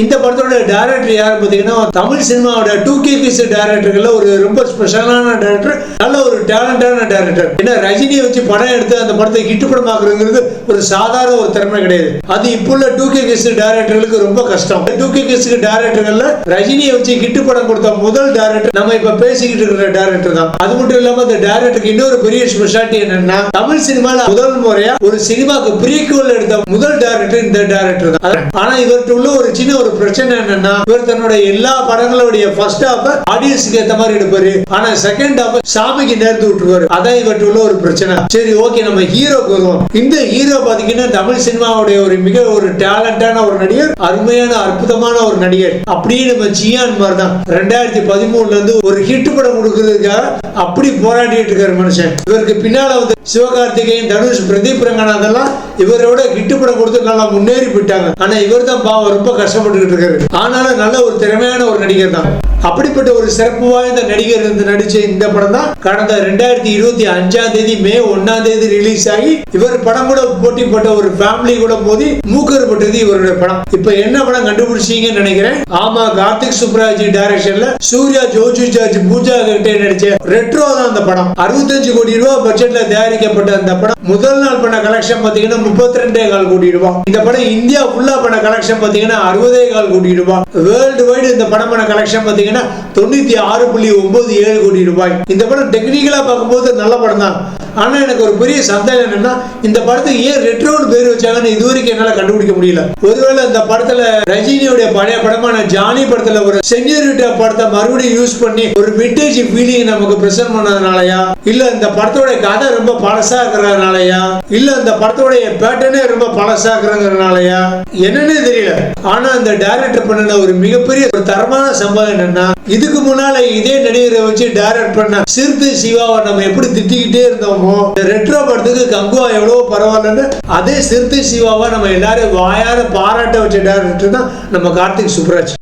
இந்த படத்தோட டைரக்டர் யாரு பாத்தீங்கன்னா தமிழ் சினிமாவோட 2K கிட்ஸ் டைரக்டர்கள்ல ஒரு ரொம்ப ஸ்பெஷலான டைரக்டர், நல்ல ஒரு டேலண்டான டைரக்டர். ஏன்னா ரஜினியை வச்சு படம் எடுத்து அந்த படத்தை ஹிட் படமாக்குறதுங்கிறது ஒரு சாதாரண ஒரு திறமை கிடையாது. அது இப்போ உள்ள 2K கிட்ஸ் டைரக்டர்களுக்கு ரொம்ப கஷ்டம். 2K கிட்ஸ் டைரக்டர்கள்ல ரஜினியை வச்சு ஹிட் படம் கொடுத்த முதல் டைரக்டர் நம்ம இப்ப பேசிக்கிட்டு இருக்கிற டைரக்டர் தான். அது மட்டும் இல்லாம அந்த டைரக்டருக்கு இன்னொரு பெரிய ஸ்பெஷாலிட்டி என்னன்னா, தமிழ் சினிமால முதல் முறையா ஒரு சினிமாக்கு ப்ரீக்வல் எடுத்த முதல் டைரக்டர் இந்த டைரக்டர் தான். ஆனா இவர்கிட்ட உள்ள ஒரு சின்ன ஒரு பிரச்சனை என்னன்னா, இவர் தன்னோட எல்லா படங்களுடைய ஃபர்ஸ்ட் ஹாஃப் ஆடியன்ஸ்க்கு ஏத்த மாதிரி எடுப்பாரு, ஆனா செகண்ட் ஹாஃப் சாமிக்கு நேர்ந்து விட்டுருவாரு. அதான் இவர்கிட்ட உள்ள ஒரு பிரச்சனை. சரி, ஓகே, நம்ம ஹீரோக்கு வருவோம். இந்த ஹீரோ பாத்தீங்கன்னா தமிழ் சினிமாவுடைய ஒரு மிக ஒரு டேலண்டான ஒரு நடிகர், அருமையான அற்புதமான ஒரு நடிகர். அப்படியே நம்ம ஜியான் மாதிரி தான் 2013 இருந்து ஒரு ஹிட் படம் கொடுக்கறதுக்காக அப்படி போராடிட்டு இருக்காரு மனுஷன். இவருக்கு பின்னால வந்து சிவகார்த்திகேயன், தனுஷ், பிரதீப் ரங்கநாதன் எல்லாம் இவரோட ஹிட் படம் கொடுத்து நல்லா முன்னேறி போயிட்டாங்க. ஆனா இவர் தான் பாவம் ரொம்ப கஷ்டப்பட்டு இருக்காரு. ஆனாலும் நல்ல ஒரு திறமையான ஒரு நடிகர் தான். அப்படிப்பட்ட ஒரு சிறப்பு வாய்ந்த நடிகர் இருந்து நடிச்ச இந்த படம் தான் கடந்த 2025 மே 1 ரிலீஸ் ஆகி இவர் படம் கூட போட்டி போட்ட ஒரு ஃபேமிலி கூட மோதி மூக்கறுபட்டது இவருடைய படம். இப்ப என்ன படம் கண்டுபிடிச்சீங்கன்னு நினைக்கிறேன். ஆமா, கார்த்திக் சுப்ராஜ் டைரக்ஷன்ல சூர்யா, ஜோஜு ஜார்ஜ், பூஜா கிட்டே நடிச்ச ரெட்ரோ தான் அந்த படம். 65 கோடி ரூபாய் பட்ஜெட்ல தயாரிக்கப்பட்ட அந்த படம் முதல் நாள் பண்ண கலெக்ஷன் பாத்தீங்கன்னா 32.4 கோடி ரூபாய். இந்த படம் இந்தியா ஃபுல்லா பண்ண கலெக்ஷன் பாத்தீங்கன்னா 60.4 கோடி ரூபாய். வேர்ல்டு வைடு இந்த படம் பண்ண கலெக்ஷன் பாத்தீங்கன்னா 96.97 கோடி ரூபாய். இந்த படம் டெக்னிக்கலா பார்க்கும்போது நல்ல படம் தான். ஆனா எனக்கு ஒரு பெரிய சந்தேகம் என்னன்னா, இந்த படத்துக்கு ஏன் ரெட்ரோன்னு பேர் வச்சாங்கன்னு இதுவரைக்கும் என்னால கண்டுபிடிக்க முடியல. ஒருவேளை இந்த படத்துல ரஜினியோட பழைய படமான ஜானி படத்துல ஒரு சென்யூரிட்டா படத்தை மறுபடியும் யூஸ் பண்ணி ஒரு விண்டேஜ் ஃபீலிங் நமக்கு பிரசன்ட் பண்ணதுனாலயா, இல்ல இந்த படத்தோட கதை ரொம்ப பழசா இருக்கிறதுனாலயா, இல்ல இந்த படத்தோட பேட்டர்னே ரொம்ப பழசா இருக்கிறதுனாலயா என்னன்னே தெரியல. ஆனா இந்த டைரக்டர் பண்ண ஒரு மிகப்பெரிய ஒரு தரமான சம்பவம் என்னன்னா, இதுக்கு முன்னால இதே நடிகரை வச்சு டைரக்ட் பண்ண சிறுத்தை சிவாவை நம்ம எப்படி திட்டிக்கிட்டே இருந்தோமோ, ரெட்ரோ படத்துக்கு கங்குவா எவ்வளவு பரவாயில்லன்னு அதே சிறுத்தை சிவாவை நம்ம எல்லாரும் வாயார பாராட்ட வச்ச டைரக்டர் தான் நம்ம கார்த்திக் சுப்ராஜ்.